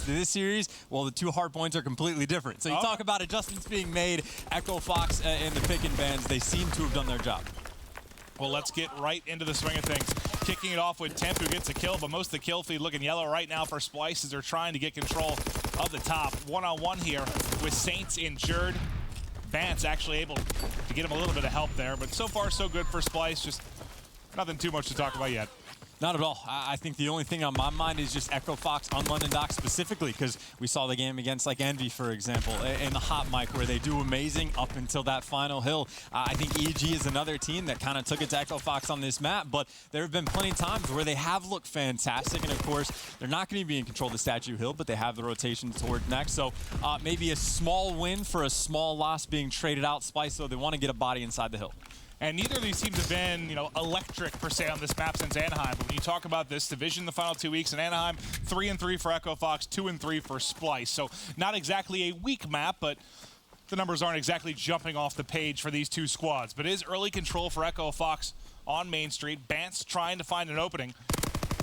to this series, well, the 2 hard points are completely different. So you talk about adjustments being made. Echo Fox and the pick and bans, they seem to have done their job. Well, let's get right into the swing of things. Kicking it off with Temp, who gets a kill, but most of the kill feed looking yellow right now for Splyce as they're trying to get control of the top. One-on-one here with Saints injured. Vance actually able to get him a little bit of help there, but so far so good for Splyce. Just nothing too much to talk about yet. Not at all. I think the only thing on my mind is just Echo Fox on London Dock specifically, because we saw the game against like Envy, for example, in the hot mic where they do amazing up until that final hill. I think EG is another team that kind of took it to Echo Fox on this map, but there have been plenty of times where they have looked fantastic, and of course, they're not going to be in control of the Statue Hill, but they have the rotation toward next. So maybe a small win for a small loss being traded out. Splyce, so they want to get a body inside the hill. And neither of these teams have been, electric per se on this map since Anaheim. But when you talk about this division the final 2 weeks in Anaheim, 3-3 for Echo Fox, 2-3 for Splyce. So not exactly a weak map, but the numbers aren't exactly jumping off the page for these two squads. But it is early control for Echo Fox on Main Street. Bance trying to find an opening.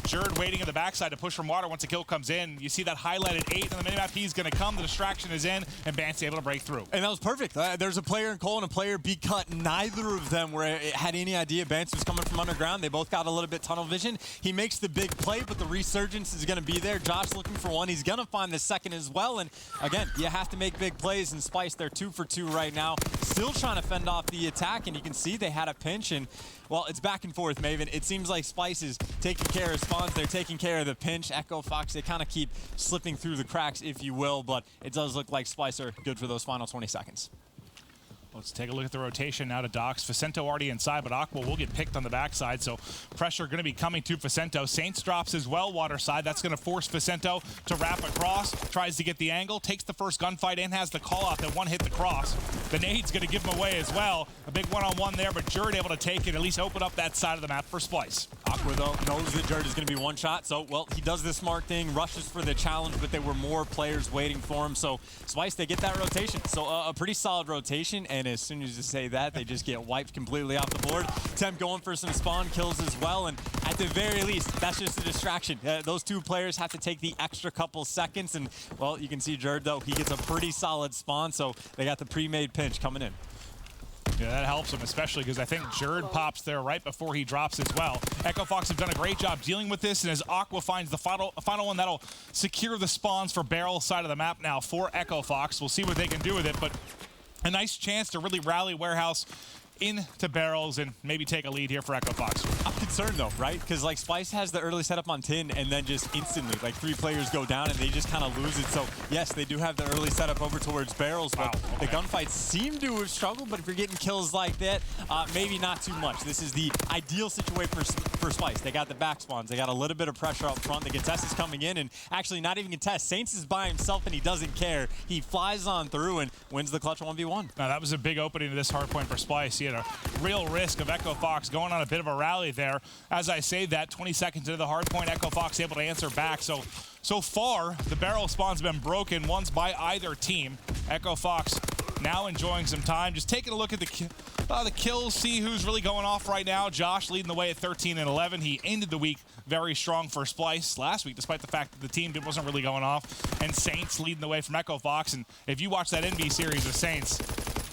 Jerd waiting in the backside to push from water once the kill comes in. You see that highlighted 8 on the minimap. He's going to come. The distraction is in, and Bance able to break through. And that was perfect. There's a player in Cole and a player B cut. Neither of them had any idea Bance was coming from underground. They both got a little bit tunnel vision. He makes the big play, but the resurgence is going to be there. Josh looking for one. He's going to find the second as well. And again, you have to make big plays. And Splyce, they're 2 for 2 right now. Still trying to fend off the attack. And you can see they had a pinch. And well, it's back and forth, Maven. It seems like Splyce is taking care of spawns. They're taking care of the pinch. Echo Fox, they kind of keep slipping through the cracks, if you will, but it does look like Splyce are good for those final 20 seconds. Let's take a look at the rotation now to Docs. Facento already inside, but Aqua will get picked on the backside, so pressure going to be coming to Facento. Saints drops as well, water side. That's going to force Facento to wrap across. Tries to get the angle, takes the first gunfight, and has the call out that one hit the cross. The nade's going to give him away as well. A big one-on-one there, but Jerd able to take it, at least open up that side of the map for Splyce. Aqua, though, knows that Jerd is going to be one shot, so, well, he does the smart thing, rushes for the challenge, but there were more players waiting for him, so Splyce, they get that rotation. So a pretty solid rotation, and as soon as you say that, they just get wiped completely off the board. Temp going for some spawn kills as well, and at the very least, that's just a distraction. Those two players have to take the extra couple seconds, and, well, you can see Jerd, though, he gets a pretty solid spawn, so they got the pre-made pinch coming in. Yeah, that helps him, especially because I think Jerd pops there right before he drops as well. Echo Fox have done a great job dealing with this, and as Aqua finds the final one, that'll secure the spawns for barrel side of the map now for Echo Fox. We'll see what they can do with it, but a nice chance to really rally Warehouse into barrels and maybe take a lead here for Echo Fox. I'm concerned though, right? Because like Splyce has the early setup on Tin, and then just instantly, like 3 players go down and they just kind of lose it. So yes, they do have the early setup over towards barrels, but the gunfights seem to have struggled. But if you're getting kills like that, maybe not too much. This is the ideal situation for Splyce. They got the back spawns. They got a little bit of pressure up front. The Contest is coming in, and actually not even Contest. Saints is by himself and he doesn't care. He flies on through and wins the clutch 1v1. Now that was a big opening to this hard point for Splyce. He had a real risk of Echo Fox going on a bit of a rally there. As I say that, 20 seconds into the hard point, Echo Fox able to answer back. So far, the barrel spawn's been broken once by either team. Echo Fox now enjoying some time. Just taking a look at the kills, see who's really going off right now. Josh leading the way at 13 and 11. He ended the week very strong for Splyce last week, despite the fact that the team wasn't really going off. And Saints leading the way from Echo Fox. And if you watch that NB series of Saints,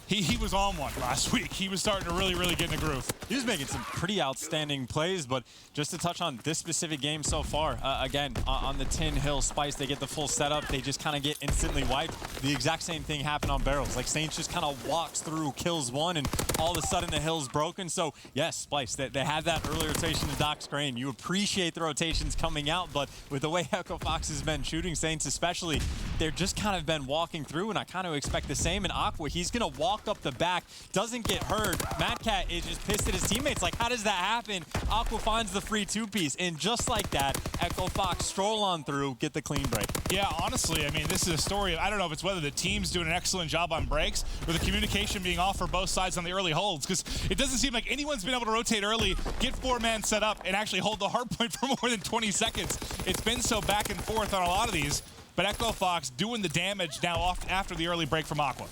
he was on one last week. He was starting to really get in the groove. He was making some pretty outstanding plays, but just to touch on this specific game so far, again, on the Tin Hill, Splyce, they get the full setup. They just kind of get instantly wiped. The exact same thing happened on barrels. Like, Saints just kind of walks through, kills one, and all of a sudden the hill's broken. So, yes, Splyce, they had that early rotation to Doc's Crane. You appreciate the rotations coming out, but with the way Echo Fox has been shooting, Saints especially, they're just kind of been walking through, and I kind of expect the same. And Aqua, he's going to walk up the back, doesn't get hurt. Mad Cat is just pissed at his teammates. Like, how does that happen? Aqua finds the free 2-piece, and just like that, Echo Fox stroll on through, get the clean break. Yeah, honestly, I mean, this is a story of, I don't know if it's whether the team's doing an excellent job on breaks or the communication being off for both sides on the early holds, because it doesn't seem like anyone's been able to rotate early, get 4-man set up, and actually hold the hard point for more than 20 seconds. It's been so back and forth on a lot of these, but Echo Fox doing the damage now off after the early break from Aqua.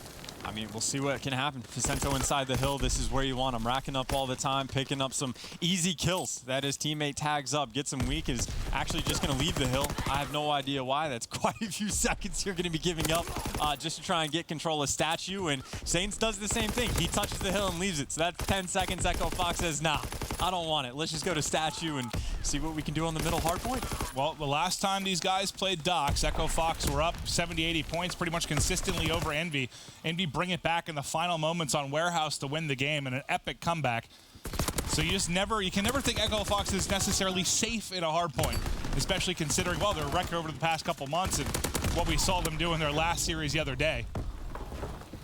I mean, we'll see what can happen. Vicento inside the hill, this is where you want him. Racking up all the time, picking up some easy kills. That his teammate tags up, gets him weak, is actually just going to leave the hill. I have no idea why. That's quite a few seconds you're going to be giving up just to try and get control of Statue. And Saints does the same thing. He touches the hill and leaves it. So that's 10 seconds. Echo Fox says, nah, I don't want it. Let's just go to Statue and see what we can do on the middle hard point. Well, the last time these guys played Docs, Echo Fox were up 70, 80 points pretty much consistently over Envy. Envy bring it back in the final moments on Warehouse to win the game in an epic comeback. So you can never think Echo Fox is necessarily safe in a hard point, especially considering, well, their record over the past couple months and what we saw them do in their last series the other day.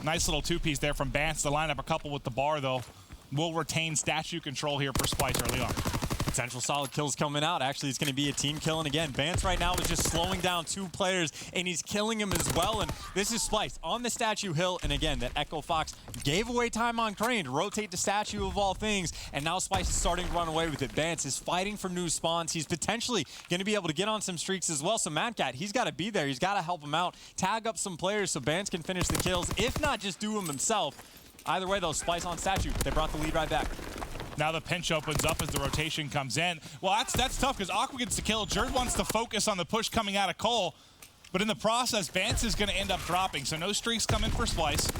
Nice little two-piece there from Bance to line up a couple with the bar, though. Will retain Statue control here for Splyce early on. Potential solid kills coming out. Actually, it's going to be a team kill. And again, Bance right now is just slowing down 2 players, and he's killing them as well. And this is Splyce on the Statue hill. And again, that Echo Fox gave away time on Crane to rotate the Statue of all things. And now Splyce is starting to run away with it. Bance is fighting for new spawns. He's potentially going to be able to get on some streaks as well. So Madcat, he's got to be there. He's got to help him out, tag up some players so Bance can finish the kills. If not, just do them himself. Either way, though, Splyce on Statue. They brought the lead right back. Now the pinch opens up as the rotation comes in. Well, that's tough because Aqua gets the kill. Jerd wants to focus on the push coming out of Cole. But in the process, Bance is going to end up dropping. So no streaks come in for Splyce.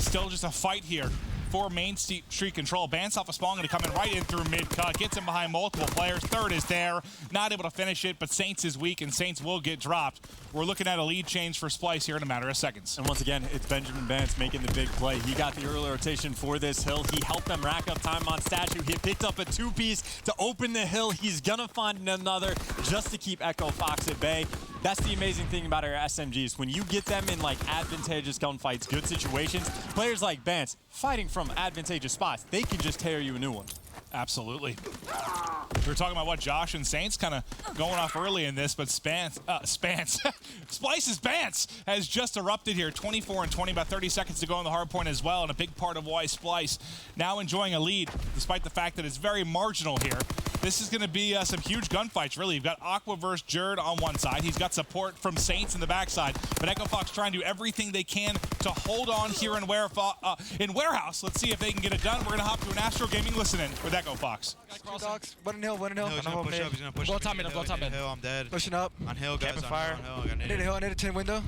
Still just a fight here for main street control. Bance off a spawn going to come in right in through mid-cut. Gets him behind multiple players. Third is there. Not able to finish it, but Saints is weak, and Saints will get dropped. We're looking at a lead change for Splyce here in a matter of seconds. And once again, it's Benjamin Bance making the big play. He got the early rotation for this hill. He helped them rack up time on Statue. He picked up a 2-piece to open the hill. He's going to find another just to keep Echo Fox at bay. That's the amazing thing about our SMGs. When you get them in like advantageous gunfights, good situations, players like Bance fighting from advantageous spots, they can just tear you a new one. Absolutely. We were talking about what Josh and Saints kind of going off early in this, but Splyce's Bance has just erupted here. 24 and 20, about 30 seconds to go on the hard point as well, and a big part of why Splyce now enjoying a lead, despite the fact that it's very marginal here. This is going to be some huge gunfights, really. You've got Aqua versus Jerd on one side. He's got support from Saints in the backside, but Echo Fox trying to do everything they can to hold on here in Warehouse. Let's see if they can get it done. We're going to hop to an Astro Gaming listen-in with Echo Fox. Two dogs, one in hill. He's gonna push up, he's gonna push Blow up. top mid, blow top mid. Hill, I'm dead. Pushing up. On hill, guys, Camping on fire. hill, on hill. I need a hill, I need a 10 window.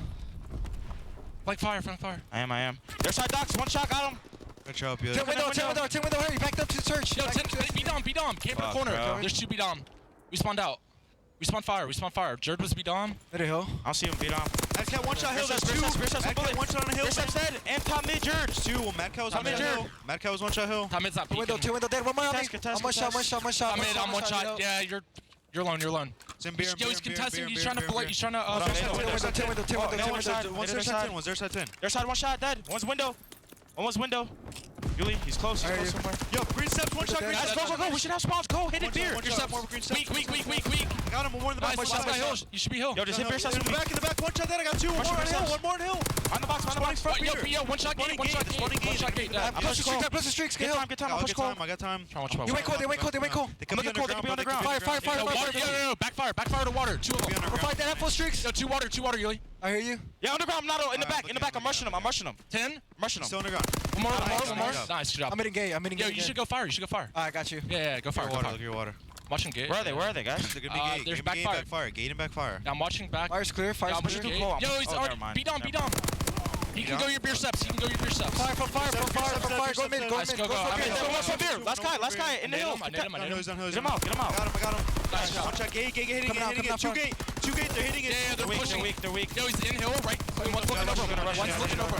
Flank fire, flank fire. I am. Their side Docs, one shot, got him. Good job, you. 10 window, hurry, backed up to the church. Yo, 10, be dom, camp in the corner. bro. There's 2 be dom. We spawned out. We spawned fire. Jerd was be dom. Need a hill. I don't see him be dom. Madcat one shot hill, there's 2. Madcat one shot on a hill. Dead, and top mid Jerd. 2. Madcat was Top on mid hill. Madcat was one shot hill. Top mid's not 2 peeking. window, dead. One more on me. Contest, I'm one shot. Top mid, I'm one shot. Yeah, you're alone. It's in beer, Yo, he's contesting. He's trying to beer. He's trying to. 10 window. One's their side 10, one's their side 10. Their side one shot, dead. One's window. Yuli, he's close. He's close somewhere. Yo, green steps, one shot, green Guys, steps. go. We should have spawns. Go, hit it, beer. One shot, more green steps. Weak. Got him, one in the back. Nice, One last guy shot. hill. You should be hill. Yo, just hit beer steps In with the me. back, one shot dead. I got 2. One more on hill, one more on hill. On the box. Yo, one shot gate. One shot gate. Push the streaks, get hill. Good time. I Push Cole. got time. You wait cold. They could be underground. Fire. Yo, backfire to water. 2 of them. We're fighting that full streaks. Yo, 2 water, Yuli. I hear you. Yeah, underground. I'm not in the back. In the back, I'm rushing him. 10. I'm rushing him. Still underground. One more. Nice. Nice job. I'm hitting gate. Yo, you should go fire. I got you. Yeah, go fire. Look at your water. Watching gate. Where are they, guys? They're gonna be gate. There's They're gonna be backfire. Gate and backfire. Yeah, I'm watching back. Fire's clear. Yeah, I'm pushing clear. through Cole. Yo, he's already. Be dom. He can go your beer steps. Fire. Go mid. Nice, go. Last guy in the hill. Get him out. Get him out. I got him. Nice job. One shot, gate hitting it. Coming out. 2 gate, they're hitting it. Yeah, they're pushing. They're weak. Yo, he's in hill, right? One's looking over.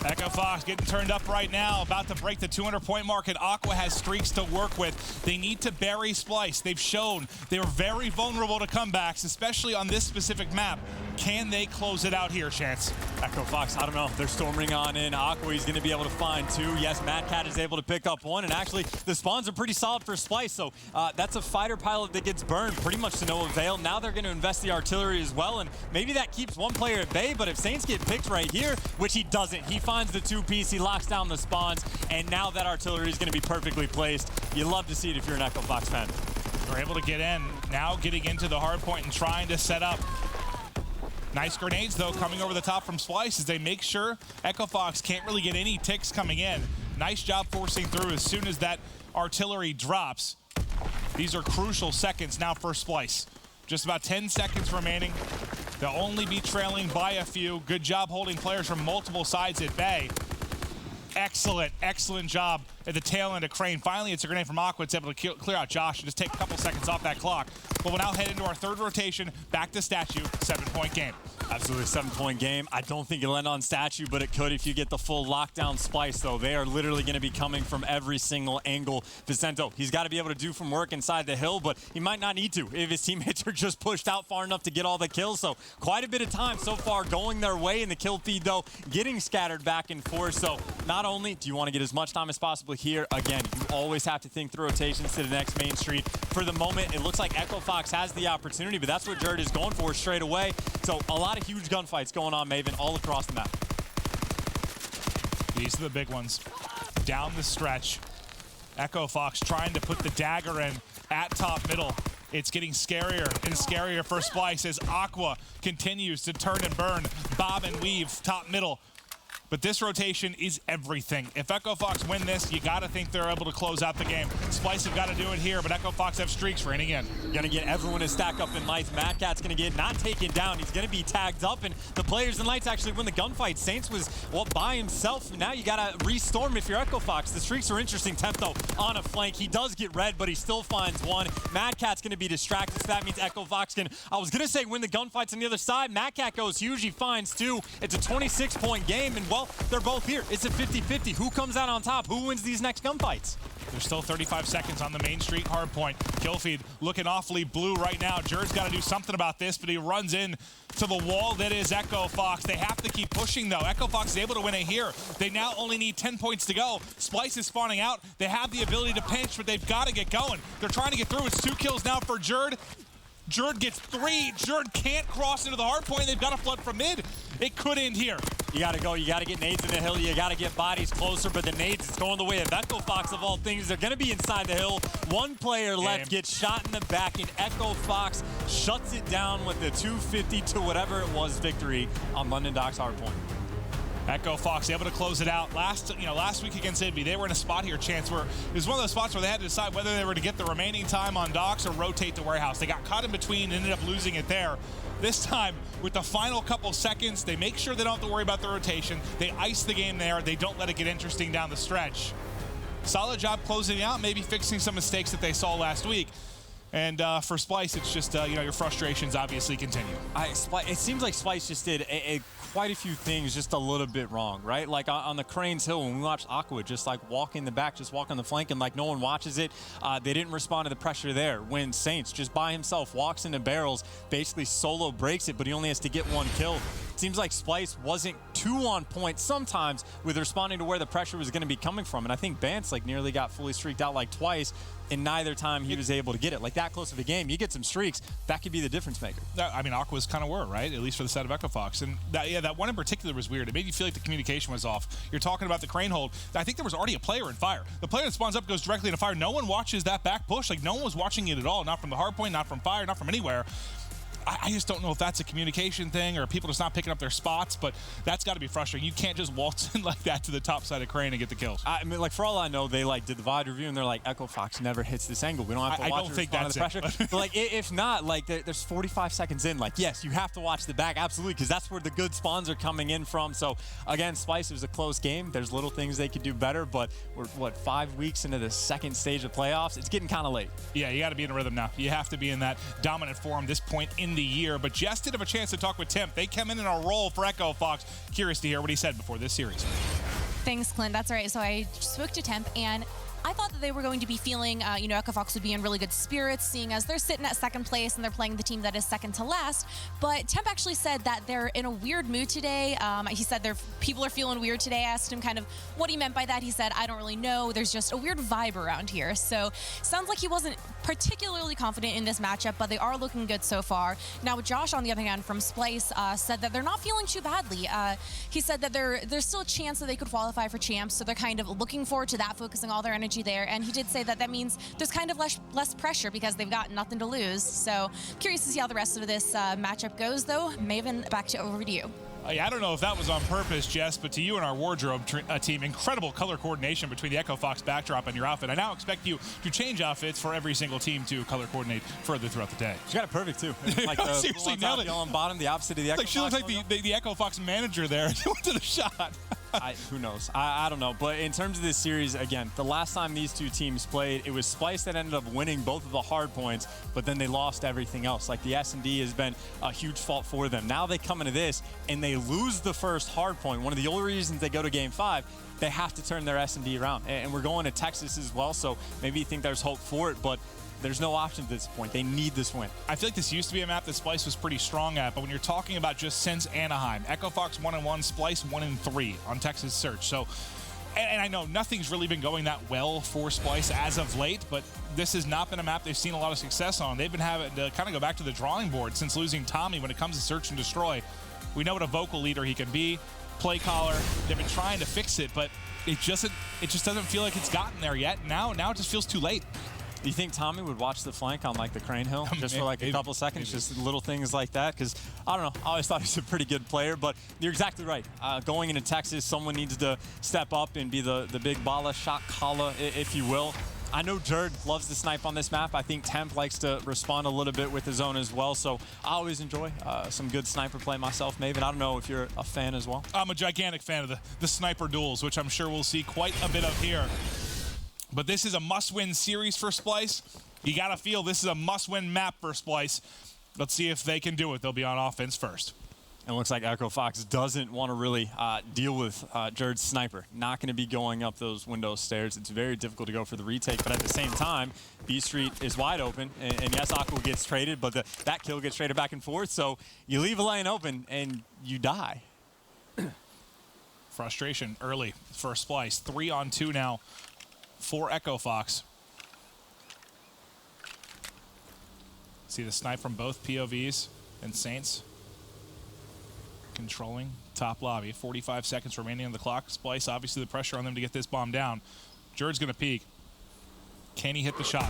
Echo Fox getting turned up right now, about to break the 200-point mark, and Aqua has streaks to work with. They need to bury Splyce. They've shown they were very vulnerable to comebacks, especially on this specific map. Can they close it out here, Chance? Echo Fox, I don't know. They're storming on in. Aqua is going to be able to find 2. Yes, Madcat is able to pick up 1. And actually, the spawns are pretty solid for Splyce. So that's a fighter pilot that gets burned pretty much to no avail. Now they're going to invest the artillery as well. And maybe that keeps one player at bay. But if Saints get picked right here, which he doesn't, he finds the 2-piece. He locks down the spawns. And now that artillery is going to be perfectly placed. You love to see it if you're an Echo Fox fan. They're able to get in. Now getting into the hard point and trying to set up Nice grenades, though, coming over the top from Splyce as they make sure Echo Fox can't really get any ticks coming in. Nice job forcing through as soon as that artillery drops. These are crucial seconds now for Splyce. Just about 10 seconds remaining. They'll only be trailing by a few. Good job holding players from multiple sides at bay. Excellent job at the tail end of Crane. Finally, it's a grenade from Aqua. It's able to clear out Josh and just take a couple seconds off that clock. But we'll now head into our third rotation. Back to Statue, 7-point game. Absolutely 7-point game. I don't think it'll end on Statue, but it could if you get the full lockdown Splyce, though. They are literally going to be coming from every single angle. Vicento, he's got to be able to do some work inside the hill, but he might not need to if his teammates are just pushed out far enough to get all the kills. So quite a bit of time so far going their way in the kill feed, though, getting scattered back and forth. So not only do you want to get as much time as possible here, again, you always have to think through rotations to the next main street. For the moment, it looks like Echo Fox has the opportunity, but that's what Jared is going for straight away. So a lot of huge gunfights going on, Maven, all across the map. These are the big ones. Down the stretch. Echo Fox trying to put the dagger in at top middle. It's getting scarier and scarier for Splyce as Aqua continues to turn and burn, bob and weave top middle. But this rotation is everything. If Echo Fox win this, you got to think they're able to close out the game. Splyce have got to do it here, but Echo Fox have streaks raining in. Going to get everyone to stack up in Lights. Mad Cat's going to get not taken down. He's going to be tagged up, and the players in Lights actually win the gunfight. Saints was, well, by himself. Now you got to restorm if you're Echo Fox. The streaks are interesting. Temp, though, on a flank. He does get red, but he still finds one. Mad Cat's going to be distracted, so that means Echo Fox can, I was going to say win the gunfights on the other side. Mad Cat goes huge. He finds two. It's a 26-point game, and, well, they're both here. It's a 50-50. Who comes out on top? Who wins these next gunfights? There's still 35 seconds on the main street hard point. Killfeed looking awfully blue right now. Jerd's got to do something about this, but he runs in to the wall that is Echo Fox. They have to keep pushing, though. Echo Fox is able to win it here. They now only need 10 points to go. Splyce is spawning out. They have the ability to pinch, but they've got to get going. They're trying to get through. It's 2 kills now for Jerd. Jerd gets 3. Jerd can't cross into the hard point. They've got to flood from mid. It could end here. You got to go. You got to get nades in the hill. You got to get bodies closer, but the nades, it's going the way of Echo Fox of all things. They're going to be inside the hill. One player left gets shot in the back, and Echo Fox shuts it down with the 250 to whatever it was victory on London Docks hardpoint. Echo Fox able to close it out. Last week against Idby, they were in a spot here, Chance, where it was one of those spots where they had to decide whether they were to get the remaining time on Docks or rotate to Warehouse. They got caught in between and ended up losing it there. This time, with the final couple seconds, they make sure they don't have to worry about the rotation. They ice the game there. They don't let it get interesting down the stretch. Solid job closing out, maybe fixing some mistakes that they saw last week. And for Splyce, it's just, your frustrations obviously continue. It seems like Splyce just did quite a few things just a little bit wrong, right? Like on the Cranes Hill, when we watched Aqua just like walk in the back, just walk on the flank, and like no one watches it, they didn't respond to the pressure there. When Saints just by himself walks into barrels, basically solo breaks it, but he only has to get 1 kill. It seems like Splyce wasn't too on point sometimes with responding to where the pressure was going to be coming from. And I think Bance like nearly got fully streaked out like twice, and neither time he was able to get it. Like that close of a game, you get some streaks, that could be the difference maker. I mean, Aqua's kind of were, right? At least for the side of Echo Fox. And that one in particular was weird. It made you feel like the communication was off. You're talking about the crane hold. I think there was already a player in fire. The player that spawns up goes directly into fire. No one watches that back push. Like no one was watching it at all. Not from the hard point, not from fire, not from anywhere. I just don't know if that's a communication thing or people just not picking up their spots, but that's got to be frustrating. You can't just waltz in like that to the top side of Crane and get the kills. I mean, like, for all I know, they, like, did the VOD review, and they're like, Echo Fox never hits this angle. We don't have to watch it respond to the pressure. But, like, if not, like, there's 45 seconds in. Like, yes, you have to watch the back, absolutely, because that's where the good spawns are coming in from. So, again, Splyce, it was a close game. There's little things they could do better, but we're, 5 weeks into the second stage of playoffs? It's getting kind of late. Yeah, you got to be in a rhythm now. You have to be in that dominant form this point in the year, but Jess did have a chance to talk with Temp. They come in a role for Echo Fox. Curious to hear what he said before this series. Thanks, Clint. That's right. So I spoke to Temp, and I thought that they were going to be feeling, Echo Fox would be in really good spirits, seeing as they're sitting at second place and they're playing the team that is second to last. But Temp actually said that they're in a weird mood today. He said people are feeling weird today. I asked him kind of what he meant by that. He said, I don't really know. There's just a weird vibe around here. So sounds like he wasn't particularly confident in this matchup, but they are looking good so far. Now, Josh, on the other hand, from Splyce, said that they're not feeling too badly. He said that there's still a chance that they could qualify for champs, so they're kind of looking forward to that, focusing all their energy there. And he did say that that means there's kind of less pressure because they've got nothing to lose. So curious to see how the rest of this matchup goes, though. Maven, over to you. I don't know if that was on purpose, Jess, but to you and our wardrobe team, incredible color coordination between the Echo Fox backdrop and your outfit. I now expect you to change outfits for every single team to color coordinate further throughout the day. She got it perfect, too. Like the seriously nailed it. On bottom, the opposite of the Echo Fox. She looks like the Echo Fox manager there. She went to the shot. Who knows? I don't know. But in terms of this series, again, the last time these two teams played, it was Splyce that ended up winning both of the hard points, but then they lost everything else. Like the S&D has been a huge fault for them. Now they come into this and they lose the first hard point. One of the only reasons they go to Game 5, they have to turn their S&D around. And we're going to Texas as well, so maybe you think there's hope for it, but there's no option at this point. They need this win. I feel like this used to be a map that Splyce was pretty strong at, but when you're talking about just since Anaheim, Echo Fox 1-1, Splyce 1-3 on Texas Search. So, and I know nothing's really been going that well for Splyce as of late, but this has not been a map they've seen a lot of success on. They've been having to kind of go back to the drawing board since losing Tommy when it comes to Search and Destroy. We know what a vocal leader he can be, play caller. They've been trying to fix it, but it just doesn't feel like it's gotten there yet. Now it just feels too late. Do you think Tommy would watch the flank on like the Crane Hill just for like a couple seconds, just little things like that? Because I don't know, I always thought he was a pretty good player, but you're exactly right. Going into Texas, someone needs to step up and be the big bala, shot caller, if you will. I know Jerd loves to snipe on this map. I think Temp likes to respond a little bit with his own as well, so I always enjoy some good sniper play myself, Maven. I don't know if you're a fan as well. I'm a gigantic fan of the sniper duels, which I'm sure we'll see quite a bit of here. But this is a must-win series for Splyce. You got to feel this is a must-win map for Splyce. Let's see if they can do it. They'll be on offense first. It looks like Echo Fox doesn't want to really deal with Jerd's sniper. Not going to be going up those window stairs. It's very difficult to go for the retake, but at the same time, B Street is wide open, and yes, Aqua gets traded, but that kill gets traded back and forth, so you leave a lane open, and you die. Frustration early for Splyce. 3-on-2 now for Echo Fox. See the snipe from both POVs and Saints. Controlling top lobby. 45 seconds remaining on the clock. Splyce, obviously the pressure on them to get this bomb down. Jerd's going to peek. Can he hit the shot?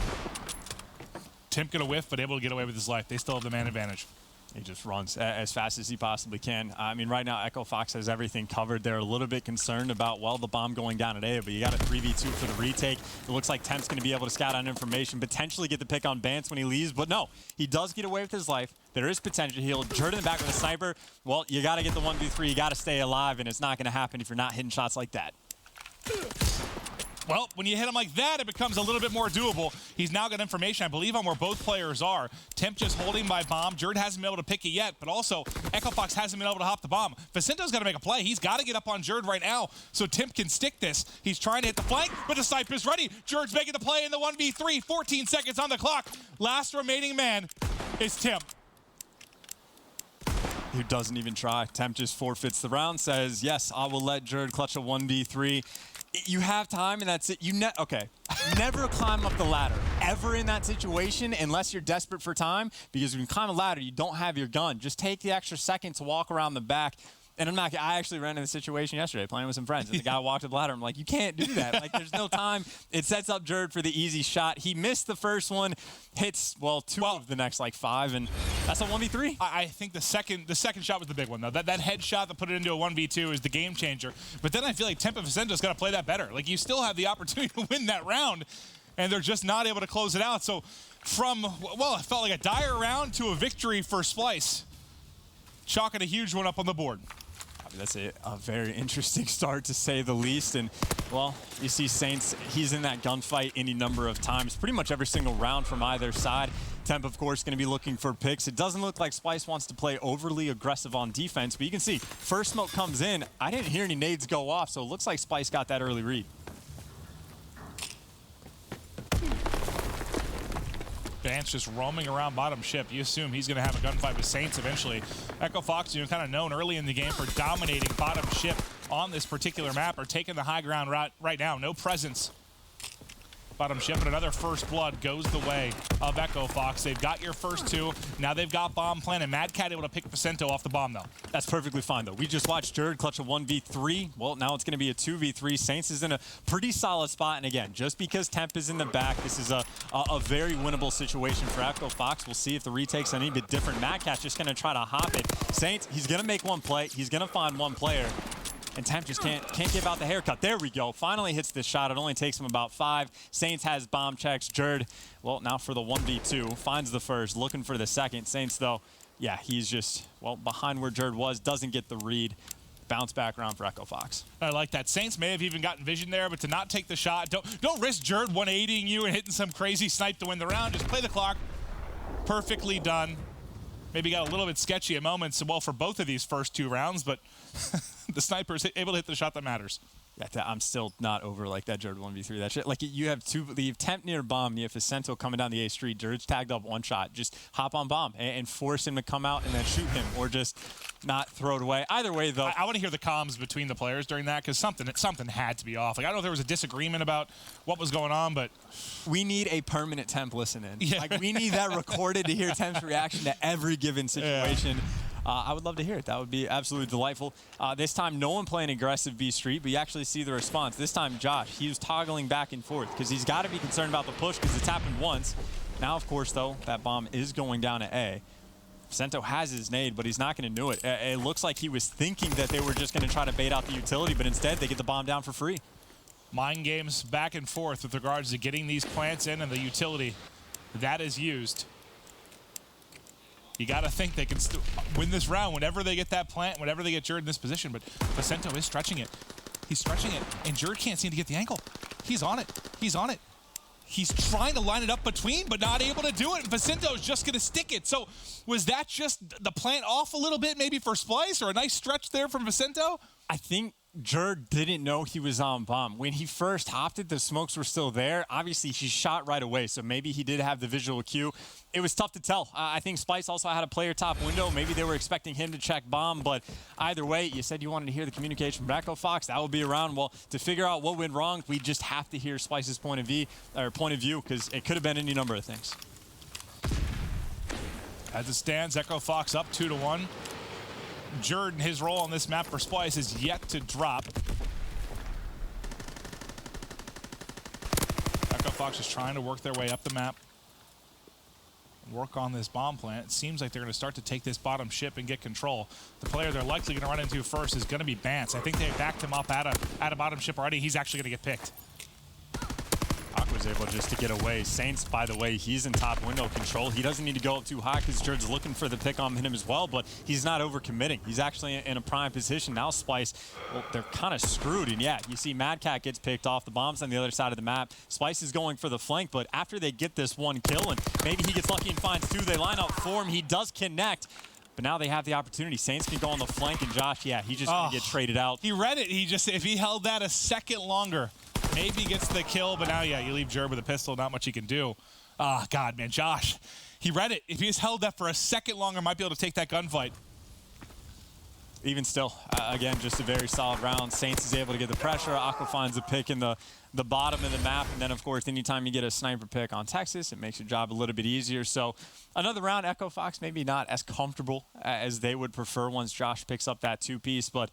Timp going to whiff, but able to get away with his life. They still have the man advantage. He just runs as fast as he possibly can. I mean, right now, Echo Fox has everything covered. They're a little bit concerned about, well, the bomb going down at A, but you got a 3v2 for the retake. It looks like Temp's going to be able to scout on information, potentially get the pick on Bance when he leaves, but no, he does get away with his life. There is potential. He'll Jerd in the back with a sniper. Well, you got to get the 1v3. You got to stay alive, and it's not going to happen if you're not hitting shots like that. Well, when you hit him like that, it becomes a little bit more doable. He's now got information, I believe, on where both players are. Temp just holding by bomb. Jerd hasn't been able to pick it yet, but also Echo Fox hasn't been able to hop the bomb. Vicento's got to make a play. He's got to get up on Jerd right now so Temp can stick this. He's trying to hit the flank, but the sniper's ready. Jerd's making the play in the 1v3. 14 seconds on the clock. Last remaining man is Temp. Who doesn't even try. Temp just forfeits the round, says, yes, I will let Jerd clutch a 1v3. You have time, and that's it. Okay. Never climb up the ladder, ever in that situation, unless you're desperate for time, because when you climb a ladder, you don't have your gun. Just take the extra second to walk around the back. And I actually ran into the situation yesterday playing with some friends, and the guy walked up the ladder. I'm like, you can't do that. Like, there's no time. It sets up Jerd for the easy shot. He missed the first one, hits, well, two of the next, like, 5, and that's a 1v3. I think the second shot was the big one, though. That head shot that put it into a 1v2 is the game changer. But then I feel like Temp and Vicento's got to play that better. Like, you still have the opportunity to win that round, and they're just not able to close it out. So from, well, it felt like a dire round to a victory for Splyce. Chalking a huge one up on the board. That's a very interesting start, to say the least. And, well, you see Saints, he's in that gunfight any number of times, pretty much every single round from either side. Temp, of course, going to be looking for picks. It doesn't look like Splyce wants to play overly aggressive on defense, but you can see first smoke comes in. I didn't hear any nades go off, so it looks like Splyce got that early read. Vance just roaming around bottom ship. You assume he's going to have a gunfight with Saints eventually. Echo Fox, kind of known early in the game for dominating bottom ship on this particular map, or taking the high ground right now. No presence bottom ship, and another first blood goes the way of Echo Fox. They've got your first two. Now they've got bomb planted. Mad Cat able to pick Vicento off the bomb, though. That's perfectly fine, though. We just watched Jerd clutch a 1v3. Well, now it's going to be a 2v3. Saints is in a pretty solid spot, and again, just because Temp is in the back, this is a very winnable situation for Echo Fox. We'll see if the retake's any bit different. Mad Cat's just going to try to hop it. Saints, he's going to make one play. He's going to find one player. And Temp just can't give out the haircut. There we go. Finally hits this shot. It only takes him about 5. Saints has bomb checks. Jerd, well, now for the 1v2. Finds the first, looking for the second. Saints, though, yeah, he's just, well, behind where Jerd was. Doesn't get the read. Bounce back around for Echo Fox. I like that. Saints may have even gotten vision there, but to not take the shot, don't risk Jerd 180ing you and hitting some crazy snipe to win the round. Just play the clock. Perfectly done. Maybe got a little bit sketchy at moments, well, for both of these first 2 rounds, but the sniper's able to hit the shot that matters. Yeah, I'm still not over like that Jerd 1v3. That shit, like you have Temp near bomb, you have Vicento coming down the A street. Jerd's tagged up one shot. Just hop on bomb and force him to come out and then shoot him, or just not throw it away. Either way, though, I want to hear the comms between the players during that, because something had to be off. Like, I don't know if there was a disagreement about what was going on, but we need a permanent Temp listen in. Yeah. Like, we need that recorded to hear Temp's reaction to every given situation. Yeah. I would love to hear it. That would be absolutely delightful. This time, no one playing aggressive B Street, but you actually see the response. This time, Josh, he was toggling back and forth because he's got to be concerned about the push because it's happened once. Now, of course, though, that bomb is going down to A. Vicento has his nade, but he's not going to do it. It looks like he was thinking that they were just going to try to bait out the utility, but instead they get the bomb down for free. Mind games back and forth with regards to getting these plants in and the utility that is used. You got to think they can win this round whenever they get that plant, whenever they get Jerd in this position. But Vicento is stretching it. He's stretching it, and Jerd can't seem to get the angle. He's on it. He's on it. He's trying to line it up between, but not able to do it. And Vicento's just going to stick it. So was that just the plant off a little bit, maybe for Splyce, or a nice stretch there from Vicento? I think Jerd didn't know he was on bomb. When he first hopped it, the smokes were still there. Obviously, he shot right away, so maybe he did have the visual cue. It was tough to tell. I think Splyce also had a player top window. Maybe they were expecting him to check bomb, but either way, you said you wanted to hear the communication from Echo Fox. That would be around. Well, to figure out what went wrong, we just have to hear Splyce's point of view, because it could have been any number of things. As it stands, Echo Fox up 2-1. Jerd, his role on this map for Splyce is yet to drop. Echo Fox is trying to work their way up the map. Work on this bomb plant. It seems like they're going to start to take this bottom ship and get control. The player they're likely going to run into first is going to be Bance. I think they backed him up at a bottom ship already. He's actually going to get picked. Was able just to get away. Saints, by the way, he's in top window control. He doesn't need to go up too high because Jerd's looking for the pick on him as well, but he's not overcommitting. He's actually in a prime position. Now Splyce, well, they're kind of screwed, and yeah, you see Mad Cat gets picked off. The bomb's on the other side of the map. Splyce is going for the flank, but after they get this one kill, and maybe he gets lucky and finds 2, they line up for him. He does connect, but now they have the opportunity. Saints can go on the flank, and Josh, yeah, he's just going to get traded out. He read it. If he held that a second longer, maybe he gets the kill, but now, yeah, you leave Jerd with a pistol, not much he can do. Oh, God, man, Josh, he read it. If he just held that for a second longer, might be able to take that gunfight. Even still, again, just a very solid round. Saints is able to get the pressure. Aqua finds the pick in the bottom of the map. And then, of course, anytime you get a sniper pick on Texas, it makes your job a little bit easier. So another round, Echo Fox maybe not as comfortable as they would prefer once Josh picks up that 2-piece. But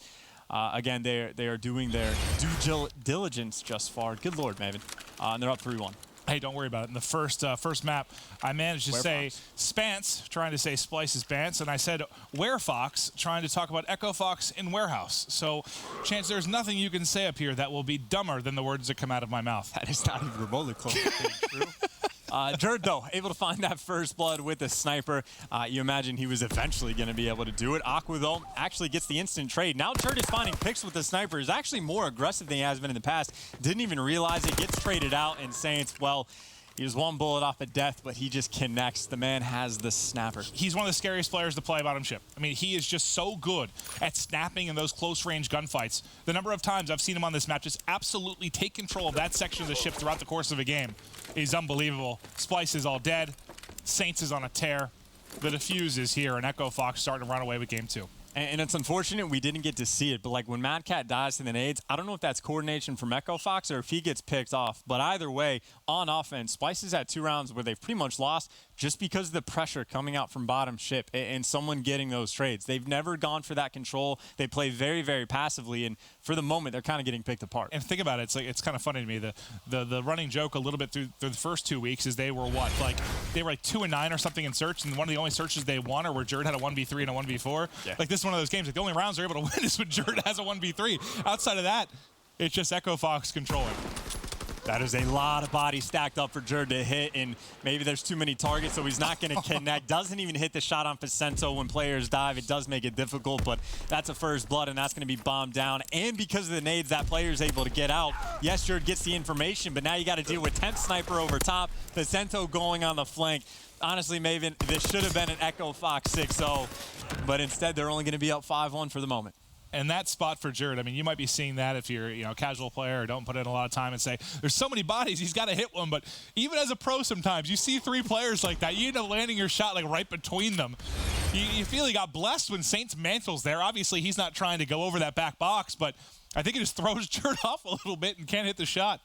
again, they are doing their due diligence just far. Good Lord, Maven. And they're up 3-1. Hey, don't worry about it. In the first map, I managed to say Spance, trying to say Splyce is Bance, and I said Werefox, trying to talk about Echo Fox in Warehouse. So, Chance, there's nothing you can say up here that will be dumber than the words that come out of my mouth. That is not even remotely close to being true. Jerd, though, able to find that first blood with a sniper. You imagine he was eventually going to be able to do it. Aqua, though, actually gets the instant trade. Now Jerd is finding picks with the sniper. He's actually more aggressive than he has been in the past. Didn't even realize it. Gets traded out, and Saints, well, he was one bullet off of death, but he just connects. The man has the snapper. He's one of the scariest players to play bottom ship. I mean, he is just so good at snapping in those close-range gunfights. The number of times I've seen him on this map just absolutely take control of that section of the ship throughout the course of a game is unbelievable. Splyce is all dead. Saints is on a tear. The defuse is here, and Echo Fox starting to run away with game 2. And it's unfortunate we didn't get to see it, but like when Mad Cat dies to the nades, I don't know if that's coordination from Echo Fox or if he gets picked off. But either way, on offense, Splyce has had 2 rounds where they've pretty much lost just because of the pressure coming out from bottom ship and someone getting those trades. They've never gone for that control. They play very, very passively, and for the moment, they're kind of getting picked apart. And think about it, it's kind of funny to me. The running joke a little bit through the first 2 weeks is they were what? They were like 2-9 or something in search, and one of the only searches they won are where Jerd had a 1v3 and a 1v4. Yeah. Like this is one of those games. Like the only rounds they're able to win is when Jerd has a 1v3. Outside of that, it's just Echo Fox controlling. That is a lot of bodies stacked up for Jerd to hit, and maybe there's too many targets, so he's not going to connect. Doesn't even hit the shot on Pacento when players dive. It does make it difficult, but that's a first blood, and that's going to be bombed down. And because of the nades, that player is able to get out. Yes, Jerd gets the information, but now you got to deal with 10th sniper over top, Pacento going on the flank. Honestly, Maven, this should have been an Echo Fox 6-0, but instead they're only going to be up 5-1 for the moment. And that spot for Jerd, I mean, you might be seeing that if you're a casual player or don't put in a lot of time and say, there's so many bodies, he's got to hit one. But even as a pro sometimes, you see 3 players like that, you end up landing your shot like right between them. You feel he got blessed when Saints Mantle's there. Obviously, he's not trying to go over that back box, but I think it just throws Jerd off a little bit and can't hit the shot.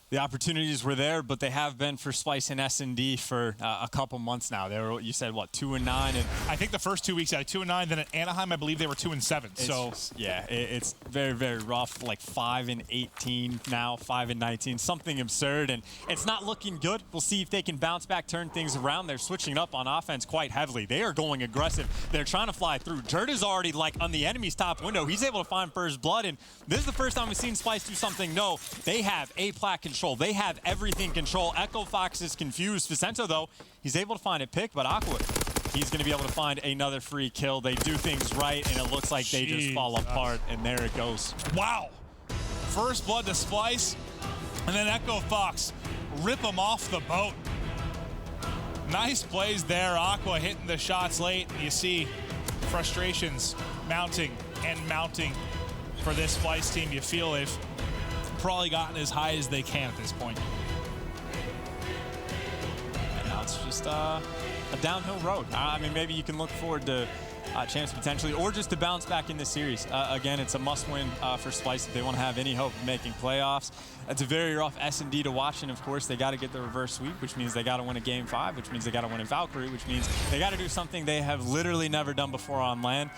The opportunities were there, but they have been for Splyce and S&D for a couple months now. They were, you said, what, 2-9? And I think the first 2 weeks, yeah, 2-9. Then at Anaheim, I believe they were 2-7. So yeah, it's very, very rough. Like 5-18 now, 5-19, something absurd, and it's not looking good. We'll see if they can bounce back, turn things around. They're switching up on offense quite heavily. They are going aggressive. They're trying to fly through. Jerd is already like on the enemy's top window. He's able to find first blood, and this is the first time we've seen Splyce do something. No, they have A-plat control. They have everything control. Echo Fox is confused. Vicento, though, he's able to find a pick, but Aqua, he's going to be able to find another free kill. They do things right, and it looks like they just fall apart, and there it goes. Wow. First blood to Splyce, and then Echo Fox rip him off the boat. Nice plays there. Aqua hitting the shots late. You see frustrations mounting and mounting for this Splyce team. You feel they've probably gotten as high as they can at this point. And now it's just a downhill road. I mean, maybe you can look forward to champs potentially, or just to bounce back in this series. Again, it's a must-win for Splyce if they want to have any hope of making playoffs. It's a very rough S&D to watch, and of course, they got to get the reverse sweep, which means they got to win a Game 5, which means they got to win in Valkyrie, which means they got to do something they have literally never done before on land.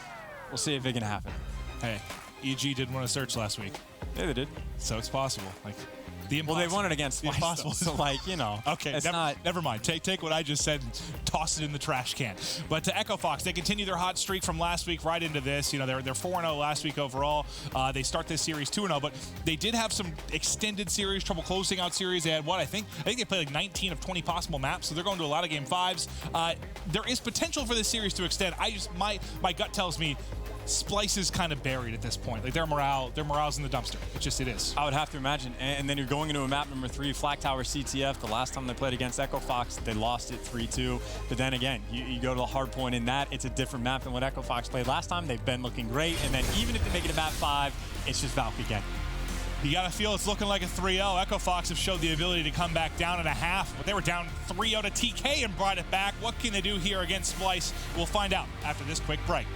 We'll see if it can happen. Hey, EG did win a search last week. Yeah, they did. So it's possible. Like the well, impossible. they won it against Splyce, impossible. so like, you know. Okay, it's never mind. Take what I just said and toss it in the trash can. But to Echo Fox, they continue their hot streak from last week right into this. You know, they're 4-0 last week overall. They start this series 2-0, but they did have some extended series, trouble closing out series. They had what? I think they played like 19 of 20 possible maps, so they're going to a lot of Game 5s. There is potential for this series to extend. My gut tells me Splyce is kind of buried at this point. Like their morale's in the dumpster. It is. I would have to imagine. And then you're going into a map number 3, Flak Tower CTF. The last time they played against Echo Fox, they lost it 3-2. But then again, you go to the hard point in that, it's a different map than what Echo Fox played last time. They've been looking great. And then even if they make it to map 5, it's just Valk again. You got to feel it's looking like a 3-0. Echo Fox have showed the ability to come back down in a half, but they were down 3-0 to TK and brought it back. What can they do here against Splyce? We'll find out after this quick break.